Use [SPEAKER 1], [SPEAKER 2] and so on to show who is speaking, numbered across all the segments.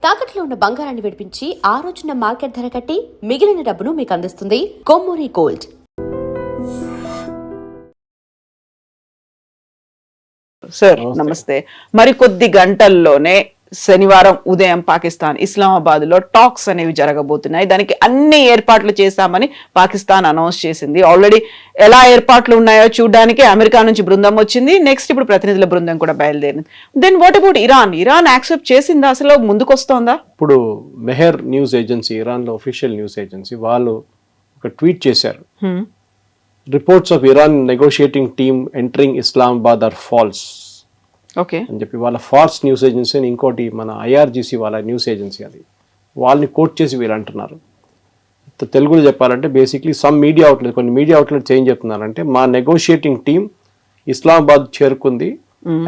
[SPEAKER 1] తాకట్లో ఉన్న బంగారాన్ని విడిపించి ఆ రోజున మార్కెట్ ధర కట్టి మిగిలిన డబ్బును మీకు అందిస్తుంది కొమ్మూరి గోల్డ్.
[SPEAKER 2] సార్ నమస్తే. మరికొద్ది గంటల్లోనే శనివారం ఉదయం పాకిస్తాన్ ఇస్లామాబాద్ లో టాక్స్ అనేవి జరగబోతున్నాయి. దానికి అన్ని ఏర్పాట్లు చేశామని పాకిస్తాన్ అనౌన్స్ చేసింది. ఆల్రెడీ ఎలా ఏర్పాట్లు ఉన్నాయో చూడడానికి అమెరికా నుంచి బృందం వచ్చింది. నెక్స్ట్ ఇప్పుడు ప్రతినిధుల బృందం కూడా బయలుదేరింది. Then what about Iran accept చేసిందా? అసలు ముందుకు వస్తోందా?
[SPEAKER 3] ఇప్పుడు మెహర్ న్యూస్ ఏజెన్సీ, ఇరాన్ లో అఫీషియల్ న్యూస్ ఏజెన్సీ వాళ్ళు ఒక ట్వీట్ చేశారు. Reports of Iran negotiating team entering Islamabad are false
[SPEAKER 2] okay
[SPEAKER 3] అని చెప్పి వాళ్ళ ఫాల్స్ న్యూస్ ఏజెన్సీ అని ఇంకోటి మన ఐఆర్జీసీ వాళ్ళ న్యూస్ ఏజెన్సీ, అది వాళ్ళని కోట్ చేసి వీళ్ళు అంటున్నారు. తెలుగులో చెప్పాలంటే బేసిక్లీ సమ్ మీడియా అవుట్లెట్, కొన్ని మీడియా అవుట్లెట్స్ ఏం చెప్తున్నారంటే మా నెగోషియేటింగ్ టీమ్ ఇస్లామాబాద్ చేరుకుంది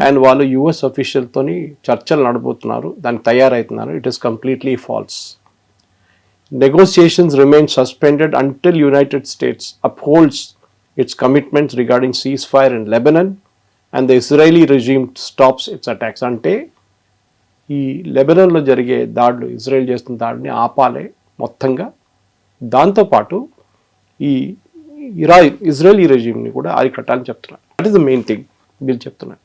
[SPEAKER 3] అండ్ వాళ్ళు యుఎస్ అఫీషియల్ తోని చర్చలు నడబోతున్నారు, దానికి తయారవుతున్నారు. It is completely false. Negotiations remain suspended until United States upholds its commitments regarding ceasefire in Lebanon and the Israeli regime stops its attacks. అంటే ఈ లెబనాన్లో జరిగే దాడులు, ఇజ్రాయెల్ చేస్తున్న దాడిని ఆపాలి మొత్తంగా. దాంతోపాటు ఈ ఇజ్రాయలీ రెజ్యూమ్ని కూడా అరికట్టాలని చెప్తున్నారు. That is the main thing వీళ్ళు చెప్తున్నారు.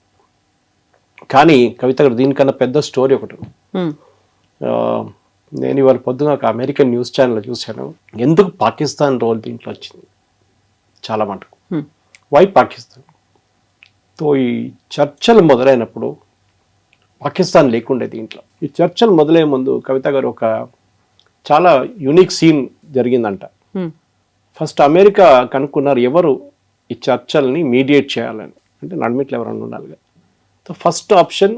[SPEAKER 3] కానీ కవిత గారు దీనికన్నా పెద్ద స్టోరీ ఒకటి. నేను ఇవాళ పొద్దున ఒక అమెరికన్ న్యూస్ ఛానల్ చూశాను. ఎందుకు పాకిస్తాన్ రోల్ దీంట్లో వచ్చింది చాలా మటుకు. వై పాకిస్తాన్? తో ఈ చర్చలు మొదలైనప్పుడు పాకిస్తాన్ లేకుండే దీంట్లో. ఈ చర్చలు మొదలయ్యే ముందు కవిత గారు ఒక చాలా యూనిక్ సీన్ జరిగిందంట. ఫస్ట్ అమెరికా కనుక్కున్నారు ఎవరు ఈ చర్చల్ని మీడియేట్ చేయాలని, అంటే నడిమిట్లు ఎవరన్నా ఉండాలి. సో ఫస్ట్ ఆప్షన్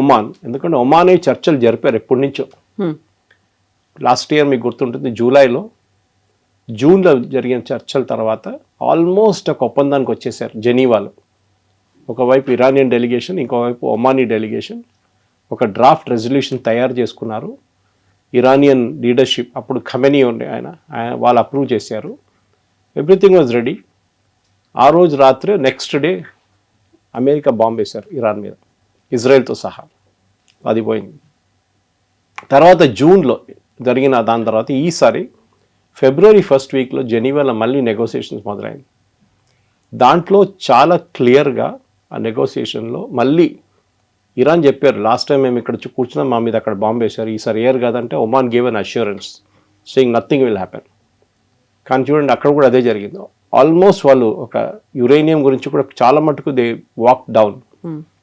[SPEAKER 3] ఒమాన్, ఎందుకంటే ఒమానే చర్చలు జరిపారు ఎప్పటి నుంచో. లాస్ట్ ఇయర్ మీకు గుర్తుంటుంది జూన్లో జరిగిన చర్చల తర్వాత ఆల్మోస్ట్ ఒక ఒప్పందానికి వచ్చేసారు జెనీవాలో. ఒకవైపు ఇరానియన్ డెలిగేషన్, ఇంకోవైపు ఒమానీ డెలిగేషన్ ఒక డ్రాఫ్ట్ రెజల్యూషన్ తయారు చేసుకున్నారు. ఇరానియన్ లీడర్షిప్, అప్పుడు ఖమెనీ ఉండే ఆయన వాళ్ళు అప్రూవ్ చేశారు. Everything was ready. ఆ రోజు రాత్రి నెక్స్ట్ డే అమెరికా బాంబ్ వేశారు ఇరాన్ మీద, ఇజ్రాయెల్తో సహా. అది పోయింది. తర్వాత జూన్లో జరిగిన దాని తర్వాత ఈసారి ఫిబ్రవరి ఫస్ట్ వీక్లో జెనీవాలో మళ్ళీ నెగోసియేషన్స్ మొదలైంది. దాంట్లో చాలా క్లియర్గా ఆ నెగోసియేషన్లో మళ్ళీ ఇరాన్ చెప్పారు, లాస్ట్ టైం మేము ఇక్కడ కూర్చున్నాం, మా మీద అక్కడ బాంబు వేశారు, ఈసారి ఏర్ కాదంటే Oman gave an assurance saying nothing will happen. కానీ చూడండి అక్కడ కూడా అదే జరిగింది. ఆల్మోస్ట్ వాళ్ళు ఒక యురేనియం గురించి కూడా చాలా మటుకు దే వాక్ డౌన్,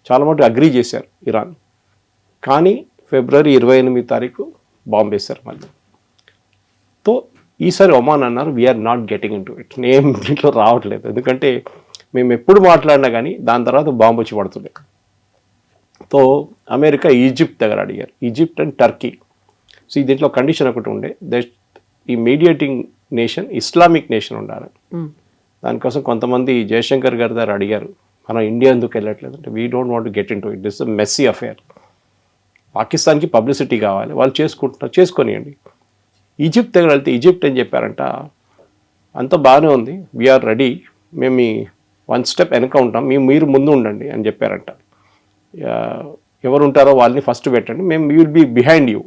[SPEAKER 3] చాలా మటుకు అగ్రీ చేశారు ఇరాన్. కానీ ఫిబ్రవరి 28 తారీఖు బాంబు వేశారు మళ్ళీ. తో ఈసారి ఒమాన్ అన్నారు we're not getting into it, నేను దీంట్లో రావట్లేదు, ఎందుకంటే మేము ఎప్పుడు మాట్లాడినా కానీ దాని తర్వాత బాంబు వచ్చి పడుతుండే. తో అమెరికా ఈజిప్ట్ దగ్గర అడిగారు, ఈజిప్ట్ అండ్ టర్కీ. సో దీంట్లో కండిషన్ ఒకటి ఉండే, ఈ మీడియేటింగ్ నేషన్ ఇస్లామిక్ నేషన్ ఉండాలి. దానికోసం కొంతమంది జయశంకర్ గారి దగ్గర అడిగారు, మనం ఇండియా ఎందుకు వెళ్ళట్లేదు అంటే we don't want to get into it, this messy affair. పాకిస్తాన్కి పబ్లిసిటీ కావాలి, వాళ్ళు చేసుకుంటున్నారు, చేసుకొనియండి. ఈజిప్ట్ దగ్గర వెళ్తే ఈజిప్ట్ ఏం చెప్పారంట, అంత బాగానే ఉంది, వీఆర్ రెడీ, మేము మీ 1 స్టెప్ వెనక ఉంటాం, మీరు ముందు ఉండండి అని చెప్పారంట. ఎవరు ఉంటారో వాళ్ళని ఫస్ట్ పెట్టండి, మేము we will be behind you.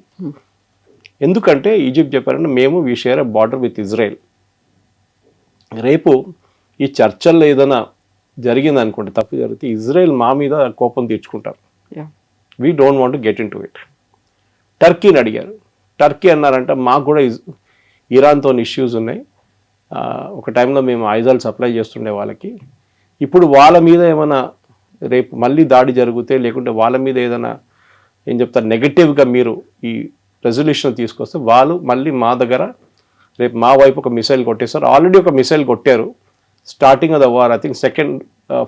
[SPEAKER 3] ఎందుకంటే ఈజిప్ట్ చెప్పారంటే మేము we share a border with Israel. రేపు ఈ చర్చల్లో ఏదైనా జరిగిందనుకోండి, తప్పు జరిగితే ఇజ్రాయెల్ మా మీద కోపం తీర్చుకుంటారు. We don't want to get into it. టర్కీని అడిగారు. టర్కీ అన్నారంట మాకు కూడా ఇరాన్తో ఇష్యూస్ ఉన్నాయి, ఒక టైంలో మేము ఆయుధాలు సప్లై చేస్తుండే వాళ్ళకి, ఇప్పుడు వాళ్ళ మీద ఏమైనా రేపు మళ్ళీ దాడి జరిగితే లేకుంటే వాళ్ళ మీద ఏదైనా ఏం చెప్తారు నెగటివ్గా మీరు ఈ రెజల్యూషన్ తీసుకొస్తే వాళ్ళు మళ్ళీ మా దగ్గర రేపు మా వైపు ఒక మిసైల్ కొట్టేస్తారు. ఆల్రెడీ ఒక మిసైల్ కొట్టారు starting of the war, I think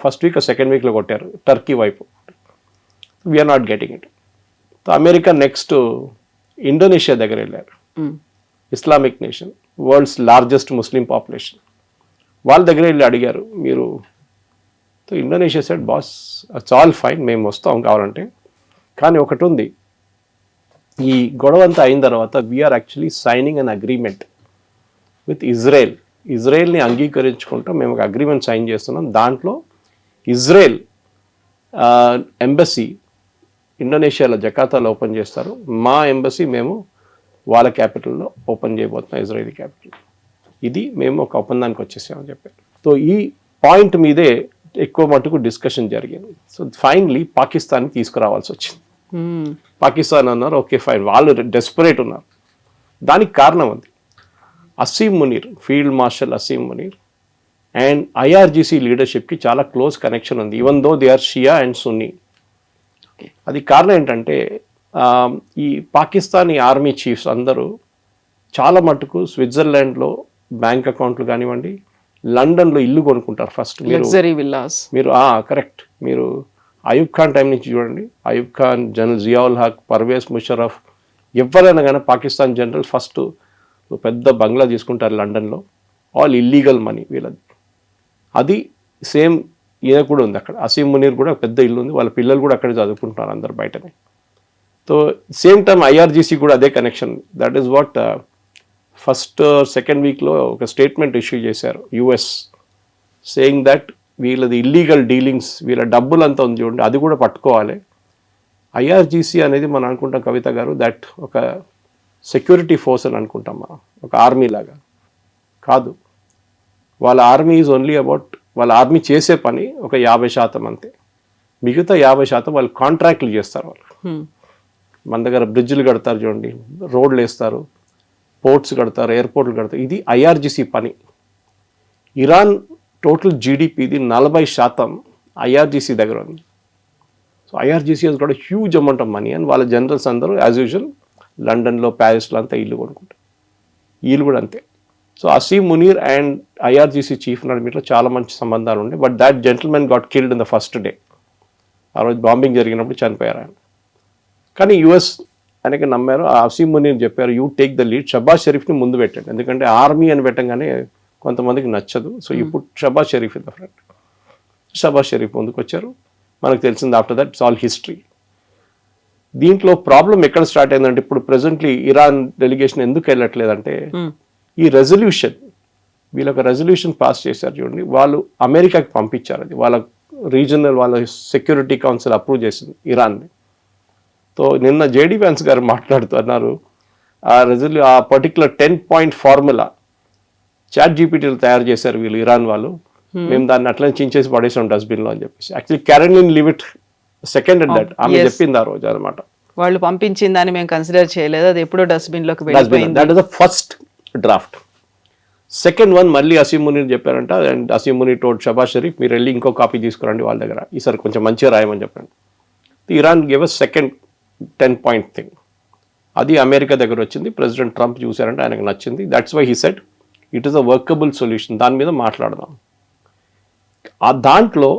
[SPEAKER 3] first week second వీక్లో కొట్టారు టర్కీ వైపు. We're not getting it. America next Indonesia దగ్గర వెళ్ళారు, Islamic nation, world's largest Muslim population. వాళ్ళ దగ్గర వెళ్ళి అడిగారు మీరు. Indonesia said boss it's all fine, మేము వస్తాం కావాలంటే, కానీ ఒకటి ఉంది, ఈ గొడవ అంతా అయిన తర్వాత we are actually signing an agreement with ఇజ్రాయెల్ని అంగీకరించుకుంటూ మేము ఒక అగ్రిమెంట్ సైన్ చేస్తున్నాం. దాంట్లో ఇజ్రాయెల్ ఎంబసీ ఇండోనేషియాలో జకార్తాలో ఓపెన్ చేస్తారు, మా ఎంబసీ మేము వాళ్ళ క్యాపిటల్లో ఓపెన్ చేయబోతున్నాం, ఇజ్రాయిలీ క్యాపిటల్. ఇది మేము ఒక ఒప్పందానికి వచ్చేసామని చెప్పారు. సో ఈ పాయింట్ మీదే ఎక్కువ మటుకు డిస్కషన్ జరిగింది. సో ఫైనలీ పాకిస్తాన్ని తీసుకురావాల్సి వచ్చింది. పాకిస్తాన్ అన్నారు ఓకే ఫైన్, వాళ్ళు డెస్పరేట్ ఉన్నారు. దానికి కారణం అది Asim Munir, field marshal Asim Munir and IRGC లీడర్షిప్కి చాలా క్లోజ్ కనెక్షన్ ఉంది, even though they are Shia and Sunni. అది కారణం ఏంటంటే ఈ పాకిస్తానీ ఆర్మీ చీఫ్స్ అందరూ చాలా మటుకు స్విట్జర్లాండ్లో బ్యాంక్ అకౌంట్లు కానివ్వండి, లండన్లో ఇల్లు కొనుక్కుంటారు ఫస్ట్. మీరు కరెక్ట్, మీరు అయూబ్ ఖాన్ టైం నుంచి చూడండి, అయూబ్ ఖాన్, జనరల్ జియాउल హక్, పర్వేజ్ ముషరఫ్, ఎవరైనా కానీ పాకిస్తాన్ జనరల్ ఫస్ట్ పెద్ద బంగ్లా తీసుకుంటారు లండన్లో, ఆల్ ఇల్లీగల్ మనీ వీళ్ళది. అది సేమ్ ఈయన కూడా ఉంది అక్కడ, అసీం మునీర్ కూడా పెద్ద ఇల్లు ఉంది, వాళ్ళ పిల్లలు కూడా అక్కడే చదువుకుంటున్నారు అందరు బయటనే. సో సేమ్ టైం ఐఆర్జీసీ కూడా అదే connection. That is what first second వీక్లో ఒక స్టేట్మెంట్ ఇష్యూ చేశారు యుఎస్, సేయింగ్ దట్ వీళ్ళది ఇల్లీగల్ డీలింగ్స్, వీళ్ళ డబ్బులంతా ఉంది చూడండి, అది కూడా పట్టుకోవాలి. ఐఆర్జీసీ అనేది మనం అనుకుంటాం కవిత గారు, దట్ ఒక సెక్యూరిటీ ఫోర్స్ అని అనుకుంటాం మనం, ఒక ఆర్మీ లాగా కాదు. వాళ్ళ ఆర్మీ ఈజ్ ఓన్లీ అబౌట్, వాళ్ళ ఆర్మీ చేసే పని ఒక 50% అంతే, మిగతా 50% వాళ్ళు కాంట్రాక్ట్లు చేస్తారు. వాళ్ళు మన దగ్గర బ్రిడ్జ్లు కడతారు చూడండి, రోడ్లు వేస్తారు, పోర్ట్స్ కడతారు, ఎయిర్పోర్ట్లు కడతారు, ఇది ఐఆర్జీసీ పని. ఇరాన్ టోటల్ జీడిపిది 40% ఐఆర్జీసీ దగ్గర ఉంది. So IRGC has got huge amount of money and వాళ్ళ జనరల్స్ అందరూ యాజ్ యూజువల్ లండన్లో, ప్యారిస్లో అంతా ఇల్లు కొనుక్కుంటారు, వీళ్ళు కూడా అంతే. So Asim Munir and IRGC chief నడిమిట్లో చాలా మంచి సంబంధాలు ఉండే, but that gentleman got killed in the first day. ఆ రోజు బాంబింగ్ జరిగినప్పుడు చనిపోయారు ఆయన. కానీ యుఎస్ ఆయనకి నమ్మారు, ఆ అసీం మునీర్ చెప్పారు you take the lead, Shehbaz షరీఫ్ని ముందు పెట్టండి, ఎందుకంటే ఆర్మీ అని పెట్టంగానే కొంతమందికి నచ్చదు. సో ఇప్పుడు Shahbaz Sharif in the front. Shahbaz Sharif ముందుకు వచ్చారు, మనకు తెలిసింది after that it's all history. దీంట్లో ప్రాబ్లం ఎక్కడ స్టార్ట్ అయిందంటే, ఇప్పుడు ప్రెసెంట్లీ ఇరాన్ డెలిగేషన్ ఎందుకు వెళ్ళట్లేదంటే, ఈ రెజల్యూషన్, వీళ్ళు ఒక రెజల్యూషన్ పాస్ చేశారు చూడండి, వాళ్ళు అమెరికాకి పంపించారు, అది వాళ్ళ రీజనల్, వాళ్ళ సెక్యూరిటీ కౌన్సిల్ అప్రూవ్ చేసింది ఇరాన్ని. సో నిన్న జేడీ వ్యాన్స్ గారు మాట్లాడుతూ అన్నారు, ఆ పర్టికులర్ 10-point ఫార్ములా చాట్ జీపీటీలు తయారు చేశారు వీళ్ళు ఇరాన్ వాళ్ళు, మేము దాన్ని అట్లనే చించేసి పడేసాం డస్ట్బిన్లో అని చెప్పేసి. Actually Caroline Leavitt second and that ఆమె చెప్పింది ఆ రోజు అనమాట,
[SPEAKER 2] వాళ్ళు పంపించిన దాన్ని మేము కన్సిడర్ చేయలేదు, అది ఎప్పుడో డస్ట్బిన్లోకి వెళ్ళిపోయింది.
[SPEAKER 3] That is the first draft. Second one మళ్ళీ అసీం మునీర్ చెప్పారంట, అండ్ అసీం మునీర్ టోల్డ్ షబాజ్ షరీఫ్ మీరు వెళ్ళి ఇంకో కాపీ తీసుకురండి వాళ్ళ దగ్గర, ఈసారి కొంచెం మంచిగా రాయమని చెప్పండి. Iran gave a second 10-point thing, అది అమెరికా దగ్గర వచ్చింది, ప్రెసిడెంట్ ట్రంప్ చూశారంటే ఆయనకు నచ్చింది. That's why he said it is a workable solution, దాని మీద మాట్లాడదాం. ఆ దాంట్లో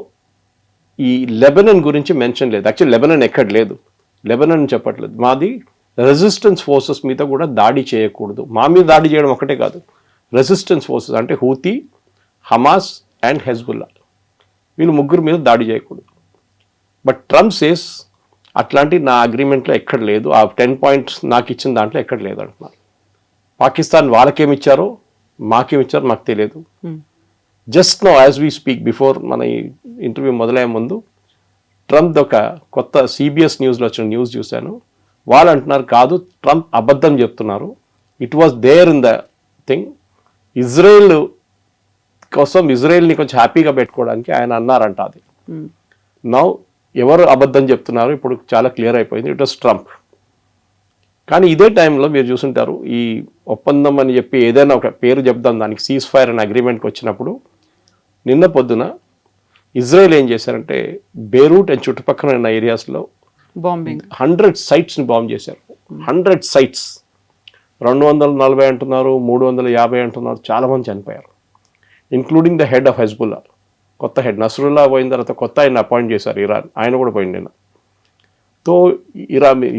[SPEAKER 3] ఈ లెబనన్ గురించి మెన్షన్ లేదు, యాక్చువల్లీ లెబనన్ ఎక్కడ లేదు, లెబనన్ చెప్పట్లేదు, మాది రెసిస్టెన్స్ ఫోర్సెస్ మీద కూడా దాడి చేయకూడదు. మా మీద దాడి చేయడం ఒకటే కాదు, రెసిస్టెన్స్ ఫోర్సెస్ అంటే హూతీ, హమాస్ అండ్ హెజ్బుల్లా, వీళ్ళు ముగ్గురు మీద దాడి చేయకూడదు. బట్ ట్రంప్ సేస్ అట్లాంటి నా అగ్రిమెంట్లో ఎక్కడ లేదు, ఆ 10 points నాకు ఇచ్చిన దాంట్లో ఎక్కడ లేదు అంటున్నారు. పాకిస్తాన్ వాళ్ళకేమిచ్చారో మాకేమిచ్చారో మాకు తెలియదు. Just know as we speak, before మన ఈ ఇంటర్వ్యూ మొదలయ్యే ముందు ట్రంప్ ఒక కొత్త సిబిఎస్ న్యూస్లో వచ్చిన న్యూస్ చూశాను. వాళ్ళు అంటున్నారు కాదు, ట్రంప్ అబద్ధం చెప్తున్నారు, it was there in the thing. Israel కోసం, ఇజ్రాయెల్ని కొంచెం హ్యాపీగా పెట్టుకోవడానికి ఆయన అన్నారంట. అది నౌ ఎవరు అబద్ధం చెప్తున్నారు ఇప్పుడు చాలా క్లియర్ అయిపోయింది, ఇట్ వాస్ ట్రంప్. కానీ ఇదే టైంలో మీరు చూసుంటారు, ఈ ఒప్పందం అని చెప్పి ఏదైనా ఒక పేరు చెప్దాం దానికి, సీజ్ ఫైర్ అనే అగ్రిమెంట్కి వచ్చినప్పుడు నిన్న పొద్దున ఇజ్రాయెల్ ఏం చేశారంటే బేరూట్ అండ్ చుట్టుపక్కల ఉన్న ఏరియాస్లో
[SPEAKER 2] బాంబింగ్
[SPEAKER 3] 100 sites బాంబ్ చేశారు. 100 sites, 240 అంటున్నారు, 350 అంటున్నారు, చాలామంది చనిపోయారు, including the head of Hezbollah. కొత్త హెడ్ నస్రుల్లా పోయిన తర్వాత కొత్త ఆయన అపాయింట్ చేశారు ఇరాన్, ఆయన కూడా పోయింది నిన్న. సో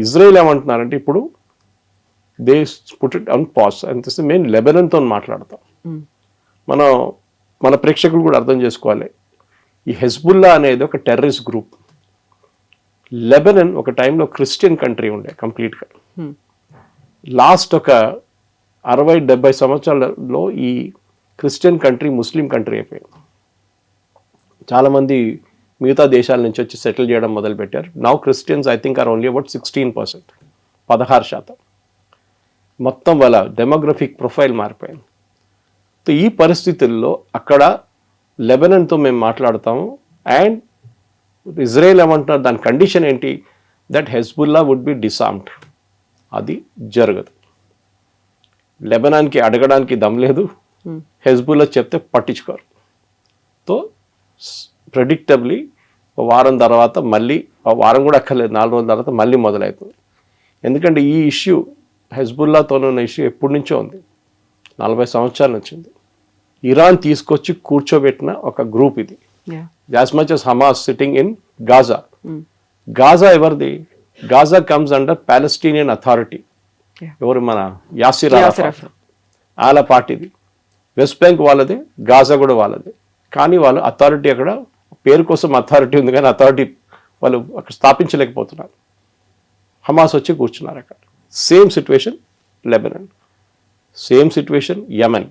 [SPEAKER 3] ఇజ్రాయెల్ ఏమంటున్నారంటే ఇప్పుడు they put it on pause అని మెయిన్ లెబనన్తో మాట్లాడతాం. మన ప్రేక్షకులు కూడా అర్థం చేసుకోవాలి, ఈ హెజ్బుల్లా అనేది ఒక టెర్రరిస్ట్ గ్రూప్. లెబనన్ ఒక టైంలో క్రిస్టియన్ కంట్రీ ఉండే కంప్లీట్గా. లాస్ట్ ఒక 60-70 సంవత్సరాలలో ఈ క్రిస్టియన్ కంట్రీ ముస్లిం కంట్రీ అయిపోయింది. చాలామంది మిగతా దేశాల నుంచి వచ్చి సెటిల్ చేయడం మొదలుపెట్టారు. Now Christians I think are only about 16%, 16%. మొత్తం వాళ్ళ డెమోగ్రఫిక్ ప్రొఫైల్ మారిపోయింది. సో ఈ పరిస్థితుల్లో అక్కడ లెబనాన్తో మేము మాట్లాడతాము అండ్ ఇజ్రాయెల్ ఏమంటున్నారు, దాని కండిషన్ ఏంటి, దట్ హెజ్బుల్లా వుడ్ బి డిసార్మ్డ్. అది జరగదు. లెబనాన్కి అడగడానికి దమ్ లేదు, హెజ్బుల్లా చెప్తే పట్టించుకోరు. సో ప్రెడిక్టబ్లీ వారం తర్వాత మళ్ళీ, వారం కూడా అక్కర్లేదు, 4 రోజుల తర్వాత మళ్ళీ మొదలవుతుంది. ఎందుకంటే ఈ ఇష్యూ హెజ్బుల్లాతో ఉన్న ఇష్యూ ఎప్పటి నుంచో ఉంది, 40 సంవత్సరాల నుంచి ఉంది. ఇరాన్ తీసుకొచ్చి కూర్చోబెట్టిన ఒక గ్రూప్ ఇది. As much as Hamas sitting in Gaza. Gaza ఎవరిది? Gaza comes under Palestinian authority. ఎవరు? మన యాసిర్ అరాఫత్ వాళ్ళ పార్టీది. వెస్ట్ బ్యాంక్ వాళ్ళదే, గాజా కూడా వాళ్ళదే. కానీ వాళ్ళు అథారిటీ అక్కడ పేరు కోసం అథారిటీ ఉంది, కానీ అథారిటీ వాళ్ళు అక్కడ స్థాపించలేకపోతున్నారు. హమాస్ వచ్చి కూర్చున్నారు అక్కడ. Same situation Lebanon, same situation Yemen.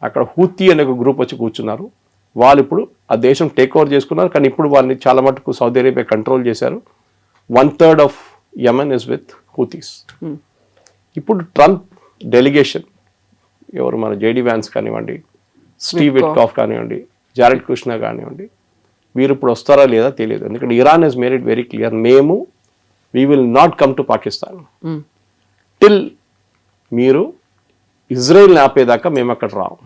[SPEAKER 3] అక్కడ హూతీ అనే ఒక గ్రూప్ వచ్చి కూర్చున్నారు. వాళ్ళు ఇప్పుడు ఆ దేశం టేక్ ఓవర్ చేసుకున్నారు, కానీ ఇప్పుడు వాళ్ళని చాలా మటుకు సౌదీ అరేబియా కంట్రోల్ చేశారు. 1/3 ఆఫ్ యమన్ ఇస్ విత్ హూతీస్. ఇప్పుడు ట్రంప్ డెలిగేషన్, ఎవరు మన జేడీ వ్యాన్స్ కానివ్వండి, స్టీవ్ విట్కాఫ్ కానివ్వండి, జారెడ్ కుష్నర్ కానివ్వండి, వీరు ఇప్పుడు వస్తారా లేదా తెలియదు. ఎందుకంటే Iran has made it very clear, we will not come to Pakistan till మీరు ఇజ్రాయెల్ని ఆపేదాకా మేము అక్కడ రాము.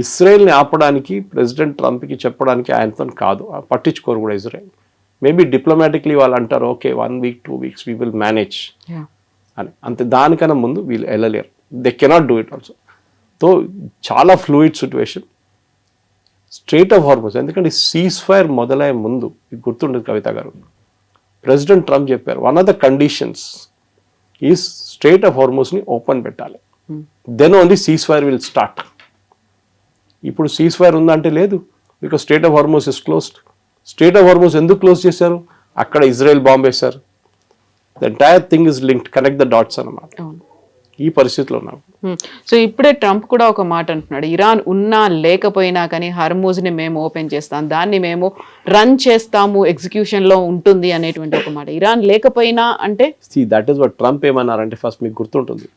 [SPEAKER 3] ఇజ్రాయెల్ని ఆపడానికి ప్రెసిడెంట్ ట్రంప్కి చెప్పడానికి ఆయనతో కాదు, పట్టించుకోరు కూడా ఇజ్రాయెల్. మేబీ డిప్లొమాటిక్లీ వాళ్ళు అంటారు, okay 1 week 2 weeks we will manage అని. అంతే, దానికన్నా ముందు వీళ్ళు వెళ్ళలేరు. They cannot do it also. So చాలా fluid situation. Strait of Hormuz, ఎందుకంటే సీజ్ ఫైర్ మొదలయ్యే ముందు మీకు గుర్తుండదు కవిత గారు, ప్రెసిడెంట్ ట్రంప్ చెప్పారు, వన్ ఆఫ్ ద కండిషన్స్ ఈ స్ట్రైట్ ఆఫ్ హార్మోస్ని ఓపెన్ పెట్టాలి, then only ceasefire will start. ఇప్పుడు సీజ్ ఫైర్ ఉందంటే లేదు, because strait of Hormuz is closed. Straight of హార్మోస్ ఎందుకు క్లోజ్ చేశారు? అక్కడ ఇజ్రాయెల్ బాంబ్ వేశారు. The entire thing is linked, connect the dots అన్నమాట. ఈ పరిస్థితిలో ఉన్నాం.
[SPEAKER 2] సో ఇప్పుడే ట్రంప్ కూడా ఒక మాట అంటున్నాడు, ఇరాన్ ఉన్నా లేకపోయినా కానీ హర్మూజ్ ని మేము ఓపెన్ చేస్తాం, దాన్ని మేము రన్ చేస్తాము, ఎగ్జిక్యూషన్ లో ఉంటుంది అనేటువంటి ఒక మాట. ఇరాన్ లేకపోయినా అంటే
[SPEAKER 3] దట్ ఈస్ వాట్ ట్రంప్ ఏమన్నారంటే, ఫస్ట్ మీకు గుర్తుంటుంది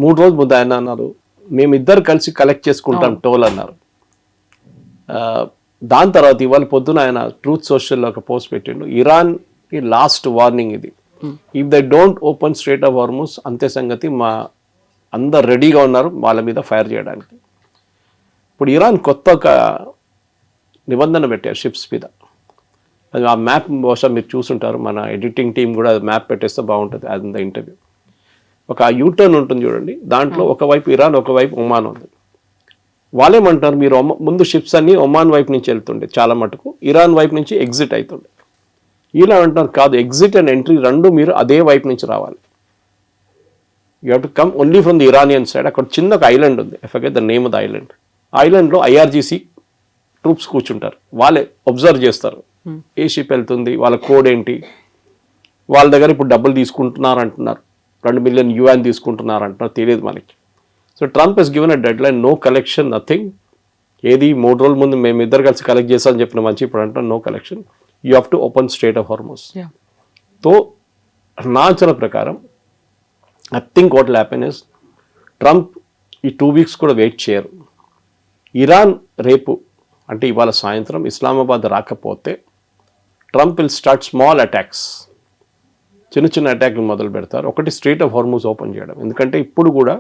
[SPEAKER 3] 3 రోజుల ముందు ఆయన అన్నారు, మేమిద్దరు కలిసి కలెక్ట్ చేసుకుంటాం టోల్ అన్నారు. దాని తర్వాత ఇవాళ పొద్దున ఆయన ట్రూత్ సోషల్లో ఒక పోస్ట్ పెట్టిండు, ఇరాన్ ఈ లాస్ట్ వార్నింగ్ ఇది, if they don't open strait of Hormuz అంతే సంగతి, మా అందరు రెడీగా ఉన్నారు వాళ్ళ మీద ఫైర్ చేయడానికి. ఇప్పుడు ఇరాన్ కొత్త ఒక నిబంధన పెట్టారు షిప్స్ మీద. అది ఆ మ్యాప్ బహుశా మీరు చూసుంటారు, మన ఎడిటింగ్ టీం కూడా మ్యాప్ పెట్టేస్తే బాగుంటుంది. అది ద ఇంటర్వ్యూ. ఒక యూటర్న్ ఉంటుంది చూడండి, దాంట్లో ఒకవైపు ఇరాన్, ఒకవైపు ఒమాన్ ఉంది. వాళ్ళేమంటారు, మీరు ముందు షిప్స్ అన్ని ఒమాన్ వైపు నుంచి వెళ్తుండే చాలా మటుకు, ఇరాన్ వైపు నుంచి ఎగ్జిట్ అవుతుండే. ఇలా అంటారు, కాదు, ఎగ్జిట్ అండ్ ఎంట్రీ రెండు మీరు అదే వైపు నుంచి రావాలి. You have to come only from the Iranian side. అక్కడ చిన్న ఒక ఐలాండ్ ఉంది, I forget the name of the island. ఐలాండ్లో IRGC ట్రూప్స్ కూర్చుంటారు, వాళ్ళే అబ్జర్వ్ చేస్తారు ఏ షిప్ వెళ్తుంది, వాళ్ళ కోడ్ ఏంటి, వాళ్ళ దగ్గర ఇప్పుడు డబ్బులు తీసుకుంటున్నారు అంటున్నారు, $2 million తీసుకుంటున్నారు అంటున్నారు, తెలియదు మనకి. So Trump has given a deadline, no collection, nothing. ఏది 3 రోజుల ముందు మేము ఇద్దరు కలిసి కలెక్ట్ చేస్తామని చెప్పిన మంచి, ఇప్పుడు అంటారు no collection, you have to open strait of Hormuz. So నా అంచనా ప్రకారం I think what will happen is, Trump ఈ 2 weeks కూడా వెయిట్ చేయరు. ఇరాన్ రేపు అంటే ఇవాళ సాయంత్రం ఇస్లామాబాద్ రాకపోతే Trump will start small attacks, చిన్న అటాక్లు మొదలు పెడతారు. ఒకటి స్ట్రైట్ ఆఫ్ హార్మూజ్ ఓపెన్ చేయడం, ఎందుకంటే ఇప్పుడు కూడా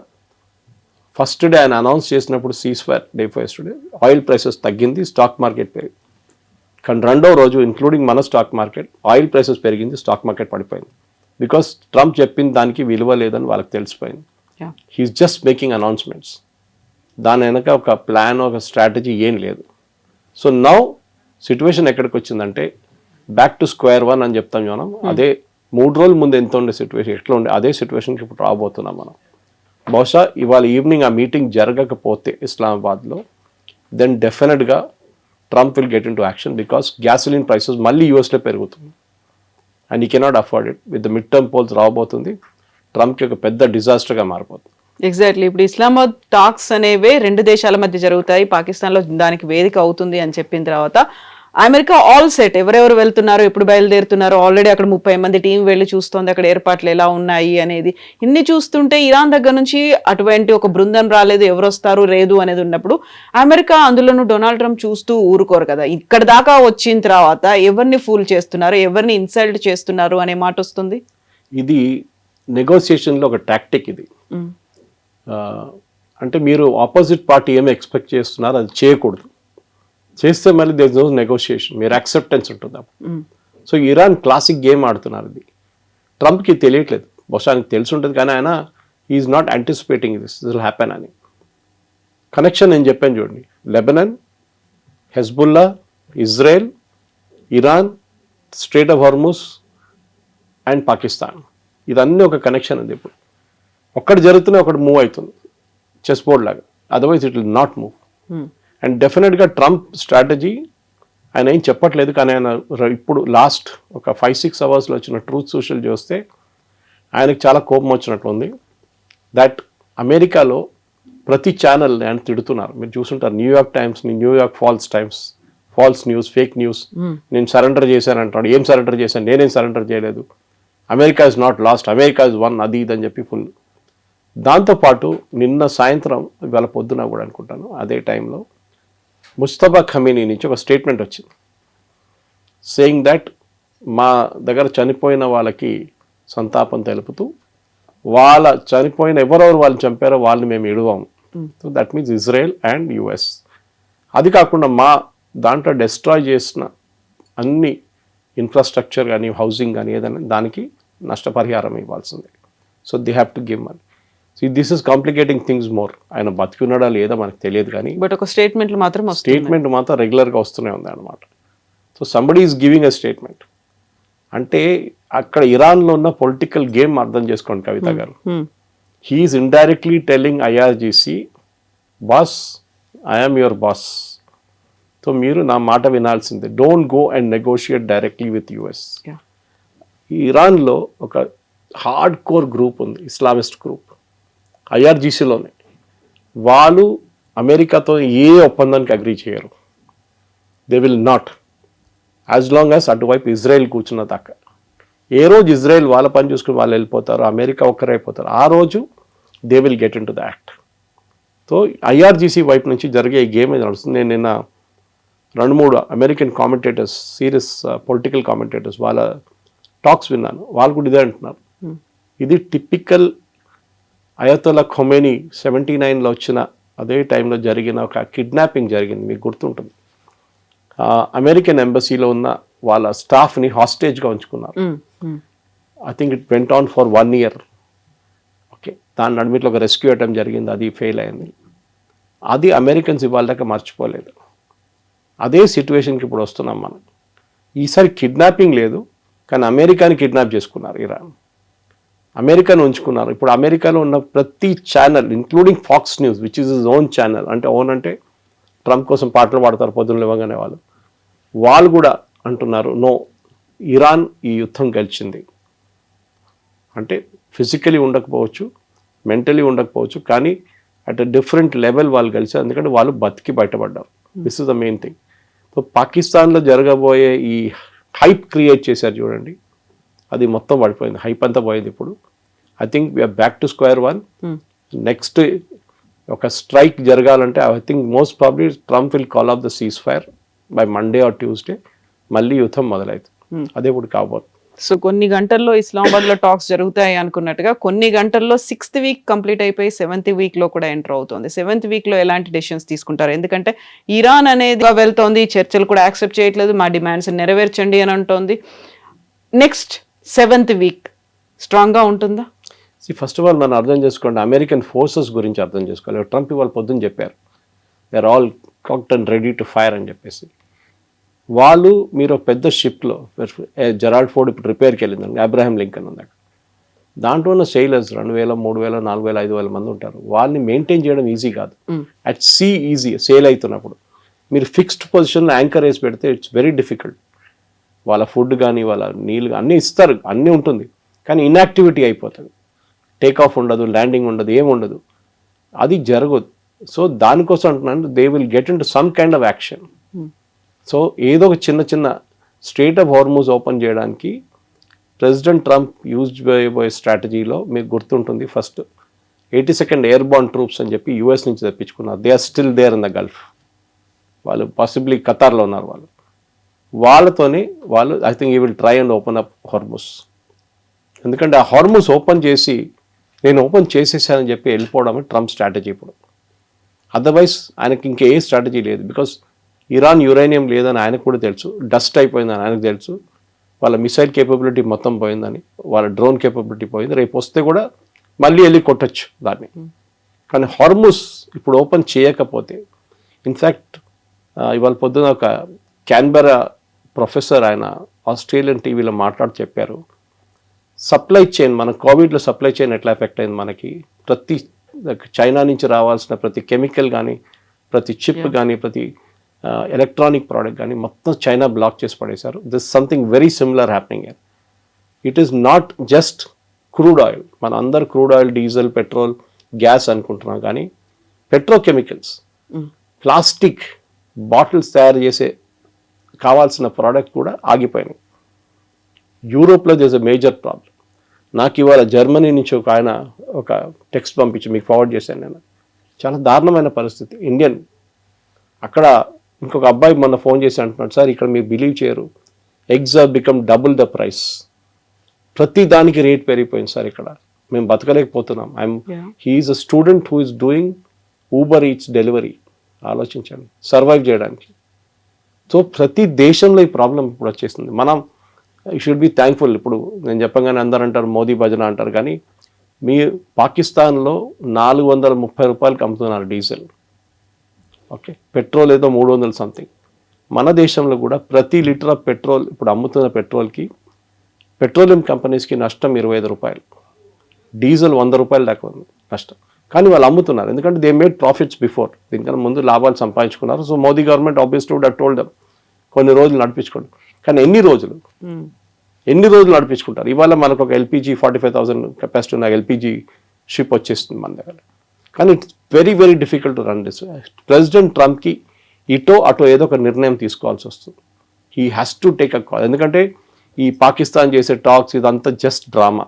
[SPEAKER 3] ఫస్ట్ డే ఆయన అనౌన్స్ చేసినప్పుడు cease fire day first day oil prices తగ్గింది, స్టాక్ మార్కెట్ పెరిగింది. కానీ రెండవ రోజు ఇంక్లూడింగ్ మన స్టాక్ మార్కెట్ ఆయిల్ ప్రైసెస్ పెరిగింది, స్టాక్ మార్కెట్ పడిపోయింది. బికాస్ ట్రంప్ చెప్పిన దానికి విలువ లేదని వాళ్ళకి తెలిసిపోయింది. హీఈస్ జస్ట్ మేకింగ్ అనౌన్స్మెంట్స్, దాని వెనక ఒక ప్లాన్, ఒక స్ట్రాటజీ ఏం లేదు. సో నౌ సిచ్యువేషన్ ఎక్కడికి వచ్చిందంటే బ్యాక్ టు స్క్వేర్ వన్ అని చెప్తాం మనం. అదే 3 రోజుల ముందు ఎంత ఉండే సిచ్యువేషన్, ఎట్లా ఉండే అదే సిచ్యువేషన్కి ఇప్పుడు రాబోతున్నాం మనం. బహుశా ఇవాళ ఈవినింగ్ ఆ మీటింగ్ జరగకపోతే ఇస్లామాబాద్లో, దెన్ డెఫినెట్గా Trump will get into action, because gasoline prices మళ్ళీ యూఎస్లో పెరుగుతుంది and he cannot afford it. With the midterm polls రాబోతుంది, ట్రంప్కి ఒక పెద్ద డిజాస్టర్గా మారిపోతుంది.
[SPEAKER 2] ఎగ్జాక్ట్లీ. ఇప్పుడు ఇస్లామాబాద్ టాక్స్ అనేవే 2 దేశాల మధ్య జరుగుతాయి, పాకిస్తాన్లో దానికి వేదిక అవుతుంది అని చెప్పిన తర్వాత అమెరికా ఆల్ సెట్, ఎవరెవరు వెళ్తున్నారు, ఎప్పుడు బయలుదేరుతున్నారు, ఆల్రెడీ అక్కడ 30 మంది టీం వెళ్ళి చూస్తోంది అక్కడ ఏర్పాట్లు ఎలా ఉన్నాయి అనేది. ఇన్ని చూస్తుంటే ఇరాన్ దగ్గర నుంచి అటువంటి ఒక బృందం రాలేదు, ఎవరు వస్తారు లేదు అనేది ఉన్నప్పుడు అమెరికా, అందులోనూ డొనాల్డ్ ట్రంప్ చూస్తూ ఊరుకోరు కదా. ఇక్కడ దాకా వచ్చిన తర్వాత ఎవరిని ఫూల్ చేస్తున్నారు, ఎవరిని ఇన్సల్ట్ చేస్తున్నారు అనే మాట వస్తుంది.
[SPEAKER 3] ఇది నెగోసియేషన్లో ఒక టాక్టిక్ ఇది. అంటే మీరు ఆపోజిట్ పార్టీ ఏమి ఎక్స్పెక్ట్ చేస్తున్నారు అది చేయకూడదు, చేస్తే మళ్ళీ దేర్ ఇస్ నో నెగోషియేషన్, మీరు యాక్సెప్టెన్స్ ఉంటుంది అప్పుడు. సో ఇరాన్ క్లాసిక్ గేమ్ ఆడుతున్నారు. ఇది ట్రంప్కి తెలియట్లేదు, బహుశా ఆయనకు తెలిసి ఉంటుంది, కానీ ఆయన is not anticipating this will happen అని. కనెక్షన్ నేను చెప్పాను చూడండి, Lebanon, Hezbollah, Israel, Iran, straight of Hormuz and Pakistan, ఇదన్నీ ఒక కనెక్షన్ ఉంది. ఇప్పుడు ఒక్కటి జరుగుతూనే ఒకటి మూవ్ అవుతుంది, చెస్ బోర్డ్ లాగా, otherwise it will not move. And డెఫినెట్గా ట్రంప్ స్ట్రాటజీ ఆయన ఏం చెప్పట్లేదు, కానీ ఆయన ఇప్పుడు లాస్ట్ ఒక 5-6 అవర్స్లో వచ్చిన ట్రూత్ సోషల్ చూస్తే ఆయనకు చాలా కోపం వచ్చినట్లు ఉంది. దట్ అమెరికాలో ప్రతి ఛానల్ ఆయన తిడుతున్నారు, మీరు చూసుంటారు. న్యూయార్క్ టైమ్స్ని New York false news, fake news, నేను సరెండర్ చేశాను అంటాడు. ఏం సరెండర్ చేశాను, నేనేం సరెండర్ చేయలేదు, America is not lost, America is one, అది ఇదని చెప్పి ఫుల్. దాంతోపాటు నిన్న సాయంత్రం, ఇవాళ పొద్దున కూడా అనుకుంటాను, అదే టైంలో ముస్తఫా ఖమీనీ నుంచి ఒక స్టేట్మెంట్ వచ్చింది, సేయింగ్ దట్ మా దగ్గర చనిపోయిన వాళ్ళకి సంతాపం తెలుపుతూ, వాళ్ళ చనిపోయిన ఎవరెవరు వాళ్ళని చంపారో వాళ్ళని మేము ఇడవాము. So that means Israel and US. అది కాకుండా మా దాంట్లో డెస్ట్రాయ్ చేసిన అన్ని ఇన్ఫ్రాస్ట్రక్చర్ కానీ హౌసింగ్ కానీ ఏదైనా దానికి నష్టపరిహారం ఇవ్వాల్సిందే. So they have to give money. So this is complicating things more. ఆయన బతికున్నాడా లేదా మనకు తెలియదు, కానీ
[SPEAKER 2] బట్ ఒక స్టేట్మెంట్
[SPEAKER 3] మాత్రం రెగ్యులర్గా వస్తూనే ఉంది అనమాట. So somebody is giving a statement. అంటే అక్కడ ఇరాన్లో ఉన్న పొలిటికల్ గేమ్ అర్థం చేసుకోండి కవిత గారు. He is indirectly telling IRGC, boss I'm your boss, so మీరు నా మాట వినాల్సిందే, don't go and negotiate directly with US. ఇరాన్లో ఒక హార్డ్ కోర్ గ్రూప్ ఉంది, ఇస్లామిస్ట్ గ్రూప్, ఐఆర్జీసీలోనే. వాళ్ళు అమెరికాతో ఏ ఒప్పందానికి అగ్రీ చేయరు. They will not, as long as అటువైపు ఇజ్రాయెల్ కూర్చున్న దాకా. ఏ రోజు ఇజ్రాయెల్ వాళ్ళ పని చూసుకుని వాళ్ళు వెళ్ళిపోతారు, అమెరికా ఒక్కరైపోతారు, ఆ రోజు they will get in to the act. So IRGC వైపు నుంచి జరిగే ఈ గేమ్ నడుస్తుంది. నేను నిన్న 2-3 American commentators, serious political commentators వాళ్ళ టాక్స్ విన్నాను. వాళ్ళు కూడా ఇదే అంటున్నారు, ఇది టిపికల్ అయతొల్లా ఖొమేనీ 79లో వచ్చిన అదే టైంలో జరిగిన ఒక కిడ్నాపింగ్ జరిగింది, మీకు గుర్తుంటుంది. అమెరికన్ ఎంబసీలో ఉన్న వాళ్ళ స్టాఫ్ని హాస్టేజ్గా ఉంచుకున్నారు. I think it went on for 1 year. Okay, దాని నడిమిట్లో ఒక రెస్క్యూ అటెంప్ట్ జరిగింది, అది ఫెయిల్ అయింది. అది అమెరికన్స్ ఇవాళ దాకా మర్చిపోలేదు. అదే సిచ్యువేషన్కి ఇప్పుడు వస్తున్నాం మనం. ఈసారి కిడ్నాపింగ్ లేదు, కానీ అమెరికాని కిడ్నాప్ చేసుకున్నారు ఇరాన్, అమెరికాను ఉంచుకున్నారు. ఇప్పుడు అమెరికాలో ఉన్న ప్రతి channel, including Fox News, which is his own channel, అంటే ఓన్ అంటే ట్రంప్ కోసం పాటలు పాడతారు పొద్దున్న లేవగానే వాళ్ళు కూడా అంటున్నారు, నో, ఇరాన్ ఈ యుద్ధం గెలిచింది. అంటే ఫిజికలీ ఉండకపోవచ్చు, మెంటలీ ఉండకపోవచ్చు, కానీ అట్ ఎ డిఫరెంట్ లెవెల్ వాళ్ళు గెలిచారు, ఎందుకంటే వాళ్ళు బతికి బయటపడ్డారు. This is the main thing. So పాకిస్తాన్లో జరగబోయే ఈ హైప్ క్రియేట్ చేశారు చూడండి, అది మొత్తం పడిపోయింది, హైప్ అంతా పోయింది. ఇప్పుడు I think we're back to square one. Next ఒక స్ట్రైక్ జరగాలంటే I think most probably Trump will call off the ceasefire by Monday or Tuesday, మళ్ళీ యుద్ధం మొదలవుతుంది. అదే ఇప్పుడు కాబోతుంది.
[SPEAKER 2] సో కొన్ని గంటల్లో ఇస్లామాబాద్లో టాక్స్ జరుగుతాయి అనుకున్నట్టుగా, కొన్ని గంటల్లో 6th week కంప్లీట్ అయిపోయి 7th weekలో కూడా ఎంటర్ అవుతుంది. 7th weekలో ఎలాంటి డెసిషన్స్ తీసుకుంటారు? ఎందుకంటే ఇరాన్ అనేది వెళ్తోంది, చర్చలు కూడా యాక్సెప్ట్ చేయట్లేదు, మా డిమాండ్స్ నెరవేర్చండి అని అంటోంది. నెక్స్ట్ 7th week స్ట్రాంగ్గా ఉంటుందా?
[SPEAKER 3] ఫస్ట్ ఆఫ్ ఆల్ మనం అర్థం చేసుకోండి, అమెరికన్ ఫోర్సెస్ గురించి అర్థం చేసుకోవాలి. ట్రంప్ ఇవాళ పొద్దున్న చెప్పారు, they are all cocked and ready to fire అని చెప్పేసి. వాళ్ళు మీరు ఒక పెద్ద షిప్లో, జెరాల్డ్ ఫోర్డ్ ఇప్పుడు రిపేర్కి వెళ్ళిందండి, అబ్రహాం లింకన్ ఉంది అక్కడ, దాంట్లో ఉన్న సెయిలర్స్ 2,000, 3,000, 4,000, 5,000 మంది ఉంటారు. వాళ్ళని మెయింటైన్ చేయడం ఈజీ కాదు. అట్ సీ ఈజీ, సేల్ అవుతున్నప్పుడు మీరు ఫిక్స్డ్ పొజిషన్లో యాంకర్ వేసి పెడితే ఇట్స్ వెరీ డిఫికల్ట్. వాళ్ళ ఫుడ్ కానీ వాళ్ళ నీళ్ళు అన్నీ ఇస్తారు, అన్నీ ఉంటుంది, కానీ ఇన్యాక్టివిటీ అయిపోతుంది. టేక్ ఆఫ్ ఉండదు, ల్యాండింగ్ ఉండదు, ఏముండదు, అది జరగదు. సో దానికోసం అంటున్నాను, they will get in to some kind of action. So ఏదో ఒక చిన్న చిన్న స్ట్రేట్ ఆఫ్ హార్మూజ్ ఓపెన్ చేయడానికి ప్రెసిడెంట్ ట్రంప్ యూజ్ చేయబోయే స్ట్రాటజీలో మీకు గుర్తుంటుంది, ఫస్ట్ 82nd ఎయిర్బార్న్ ట్రూప్స్ అని చెప్పి యూఎస్ నుంచి తెప్పించుకున్నారు. They are still there in the Gulf. వాళ్ళు పాసిబ్లీ ఖతార్లో ఉన్నారు. వాళ్ళతోనే వాళ్ళు I think you will try and open up Hormuz. ఎందుకంటే ఆ హార్మూస్ ఓపెన్ చేసి నేను ఓపెన్ చేసేసానని చెప్పి వెళ్ళిపోవడమే ట్రంప్ స్ట్రాటజీ ఇప్పుడు. అదర్వైజ్ ఆయనకి ఇంకే స్ట్రాటజీ లేదు. బికాస్ ఇరాన్ యురేనియం లేదని ఆయనకు కూడా తెలుసు, డస్ట్ అయిపోయిందని ఆయనకు తెలుసు, వాళ్ళ మిసైల్ కేపబిలిటీ మొత్తం పోయిందని, వాళ్ళ డ్రోన్ కేపబిలిటీ పోయింది. రేపు వస్తే కూడా మళ్ళీ వెళ్ళి కొట్టచ్చు దాన్ని. కానీ హార్మూస్ ఇప్పుడు ఓపెన్ చేయకపోతే, ఇన్ఫ్యాక్ట్ ఇవాళ పొద్దున ఒక క్యాన్బెరా ప్రొఫెసర్ ఆయన ఆస్ట్రేలియన్ టీవీలో మాట్లాడి చెప్పారు, సప్లై చైన్, మన కోవిడ్లో సప్లై చైన్ ఎట్లా ఎఫెక్ట్ అయింది మనకి, ప్రతి చైనా నుంచి రావాల్సిన ప్రతి కెమికల్ కానీ, ప్రతి చిప్ కానీ, ప్రతి ఎలక్ట్రానిక్ ప్రోడక్ట్ కానీ మొత్తం చైనా బ్లాక్ చేసి పడేశారు. This something very similar happening. It is not just crude oil. మన అందరు crude oil, diesel, petrol, gas అనుకుంటున్నాం, కానీ పెట్రోకెమికల్స్, ప్లాస్టిక్ బాటిల్స్ తయారు చేసే కావాల్సిన ప్రోడక్ట్ కూడా ఆగిపోయినాయి. యూరోప్లో దిస్ ఎ మేజర్ ప్రాబ్లం. నాకు ఇవాళ జర్మనీ నుంచి ఒక ఆయన ఒక టెక్స్ట్ పంపించి మీకు ఫార్వర్డ్ చేశాను నేను. చాలా దారుణమైన పరిస్థితి. ఇండియన్ అక్కడ ఇంకొక అబ్బాయి మొన్న ఫోన్ చేసి అంటున్నాడు, సార్ ఇక్కడ మీరు బిలీవ్ చేయరు, eggs are become double the price. ప్రతి దానికి రేట్ పెరిగిపోయింది సార్, ఇక్కడ మేము బతకలేకపోతున్నాం. He is a student who is doing Uber Eats delivery. ఆలోచించండి, సర్వైవ్ చేయడానికి. సో ప్రతి దేశంలో ఈ ప్రాబ్లం ఇప్పుడు వచ్చేసింది. మనం యూ షుడ్ బి థ్యాంక్ఫుల్. ఇప్పుడు నేను చెప్పగానే అందరూ అంటారు మోదీ భజన అంటారు, కానీ మీ పాకిస్తాన్లో 430 రూపాయలకి అమ్ముతున్నారు డీజిల్. ఓకే, పెట్రోల్ ఏదో 300 సంథింగ్. మన దేశంలో కూడా ప్రతి లీటర్ ఆఫ్ పెట్రోల్ ఇప్పుడు అమ్ముతున్న పెట్రోల్కి పెట్రోలియం కంపెనీస్కి నష్టం 25 రూపాయలు, డీజిల్ 100 రూపాయలు దాకా ఉంది నష్టం. కానీ వాళ్ళు అమ్ముతున్నారు, ఎందుకంటే దే మేడ్ ప్రాఫిట్స్ బిఫోర్, దీనికన్నా ముందు లాభాలు సంపాదించుకున్నారు. So Modi government obviously would have told them కొన్ని రోజులు నడిపించుకోండి. కానీ ఎన్ని రోజులు నడిపించుకుంటారు? ఇవాళ మనకు ఒక ఎల్పిజి 45,000 కెపాసిటీ ఉన్న ఎల్పిజి షిప్ వచ్చేస్తుంది మన దగ్గర. కానీ it's very very difficult to run this. President ట్రంప్కి ఇటో అటో ఏదో ఒక నిర్ణయం తీసుకోవాల్సి వస్తుంది. He has to take a call. ఎందుకంటే ఈ పాకిస్తాన్ చేసే టాక్స్ ఇదంతా జస్ట్ డ్రామా.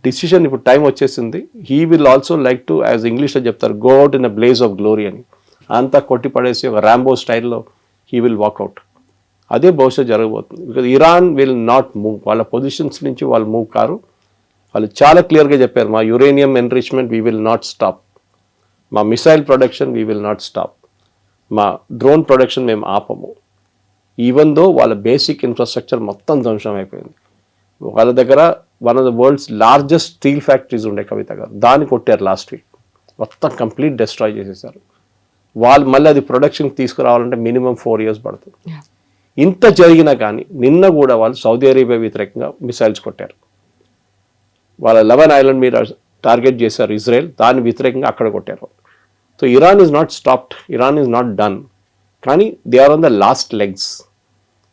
[SPEAKER 3] డిసిషన్ ఇప్పుడు టైం వచ్చేసింది. He will also like to, as ఇంగ్లీష్లో చెప్తారు, go out in a blaze of glory అని. అంతా కొట్టి పడేసి ఒక ర్యాంబో స్టైల్లో హీ విల్ వాక్అవుట్. అదే భవిష్యత్ జరగబోతుంది. Because Iran will not move. వాళ్ళ పొజిషన్స్ నుంచి వాళ్ళు మూవ్ కారు. వాళ్ళు చాలా క్లియర్గా చెప్పారు, మా uranium enrichment we will not stop, మా missile production we will not stop, మా డ్రోన్ ప్రొడక్షన్ మేము ఆపము. ఈవెన్ దో వాళ్ళ బేసిక్ ఇన్ఫ్రాస్ట్రక్చర్ మొత్తం ధ్వంసం అయిపోయింది. వాళ్ళ దగ్గర one of the world's largest steel factories ఉండే కవిత గారు, దాన్ని కొట్టారు లాస్ట్ వీక్. మొత్తం కంప్లీట్ డిస్ట్రాయ్ చేసేసారు. వాళ్ళు మళ్ళీ అది ప్రొడక్షన్కి తీసుకురావాలంటే మినిమం 4 years పడుతుంది. ఇంత జరిగినా కానీ నిన్న కూడా వాళ్ళు సౌదీ అరేబియా వ్యతిరేకంగా మిసైల్స్ కొట్టారు. వాళ్ళ 11 ఐలాండ్ మీద టార్గెట్ చేశారు ఇజ్రాయెల్, దాని వ్యతిరేకంగా అక్కడ కొట్టారు. So Iran is not stopped, Iran is not done, కానీ they are on the last legs.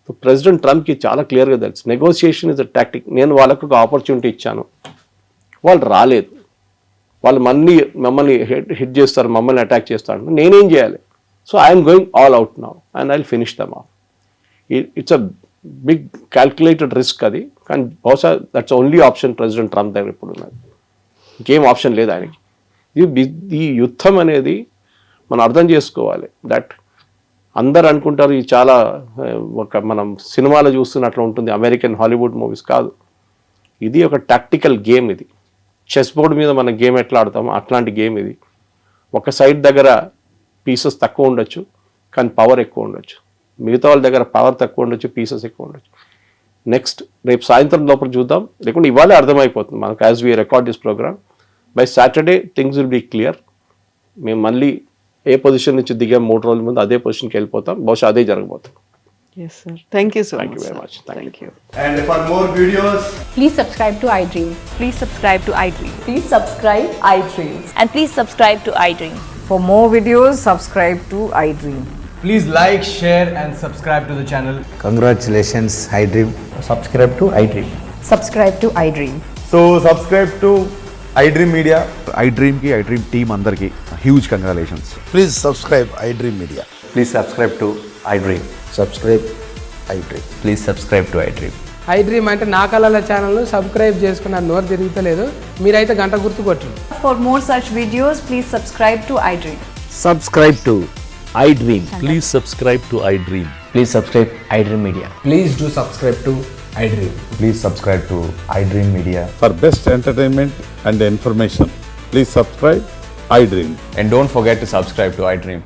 [SPEAKER 3] So president ట్రంప్కి చాలా క్లియర్గా తెలుసు, నెగోసియేషన్ ఇస్ అ టాక్టిక్. నేను వాళ్ళకు ఒక ఆపర్చునిటీ ఇచ్చాను, వాళ్ళు రాలేదు, వాళ్ళు మమ్మల్ని హిట్ చేస్తారు, మమ్మల్ని అటాక్ చేస్తారు, నేనేం చేయాలి? So I'm going all out now and I will finish them off. It's a big calculated risk అది, కానీ బహుశా that's only option President Trump దగ్గర ఇప్పుడు ఉన్నది. ఇంకేం ఆప్షన్ లేదు ఆయనకి. ఈ యుద్ధం అనేది మనం అర్థం చేసుకోవాలి. దట్ అందరు అనుకుంటారు ఇది చాలా ఒక మనం సినిమాలో చూస్తున్నట్లు ఉంటుంది, అమెరికన్ హాలీవుడ్ మూవీస్ కాదు. ఇది ఒక టాక్టికల్ గేమ్. ఇది చెస్ బోర్డ్ మీద మన గేమ్ ఎట్లా ఆడతామో అట్లాంటి గేమ్ ఇది. ఒక సైడ్ దగ్గర పీసెస్ తక్కువ ఉండొచ్చు, కానీ పవర్ ఎక్కువ ఉండొచ్చు. మిగతా వాళ్ళ దగ్గర పవర్ తక్కువ ఉండొచ్చు, పీసెస్ ఎక్కువ ఉండొచ్చు. నెక్స్ట్ రేపు సాయంత్రం లోపల చూద్దాం, లేకుంటే ఇవాళ అర్థమైపోతుంది మనకు. As we record this program, by Saturday things will be clear. మేము మళ్ళీ ఏ పొజిషన్ నుంచి దిగాం 3 రోజుల ముందు అదే పొజిషన్కి వెళ్ళిపోతాం. బహుశా అదే జరగబోతుంది.
[SPEAKER 2] Yes, sir. Thank you so
[SPEAKER 3] Thank
[SPEAKER 2] much.
[SPEAKER 3] you very
[SPEAKER 2] sir.
[SPEAKER 3] much.
[SPEAKER 2] Thank you.
[SPEAKER 4] And for more videos,
[SPEAKER 5] Please subscribe to iDream.
[SPEAKER 6] Please subscribe to iDream.
[SPEAKER 5] Please subscribe iDream.
[SPEAKER 6] And please subscribe to iDream.
[SPEAKER 7] For more videos, subscribe to iDream.
[SPEAKER 4] please like, share, and subscribe to the channel.
[SPEAKER 8] Congratulations, iDream.
[SPEAKER 9] Subscribe to iDream.
[SPEAKER 5] Subscribe to iDream.
[SPEAKER 4] So subscribe to iDream Media.
[SPEAKER 10] iDream ki iDream team andarki huge congratulations.
[SPEAKER 9] Please subscribe iDream Media.
[SPEAKER 8] Please subscribe to
[SPEAKER 9] iDream.
[SPEAKER 8] Subscribe iDream.
[SPEAKER 9] Please subscribe to iDream.
[SPEAKER 10] I dream అంటే నా కళల ఛానల్ను subscribe చేసుకున్న నోరు తిరుగుతలేదు, మీరైతే గంట గుర్తు కొట్టండి.
[SPEAKER 5] For more such videos, please subscribe to iDream.
[SPEAKER 11] Subscribe to iDream. Please subscribe to iDream.
[SPEAKER 9] Please subscribe iDream Media.
[SPEAKER 4] Please do subscribe to iDream.
[SPEAKER 8] Please subscribe to iDream Media.
[SPEAKER 11] For best entertainment and information, please subscribe iDream.
[SPEAKER 9] And don't forget to subscribe to iDream.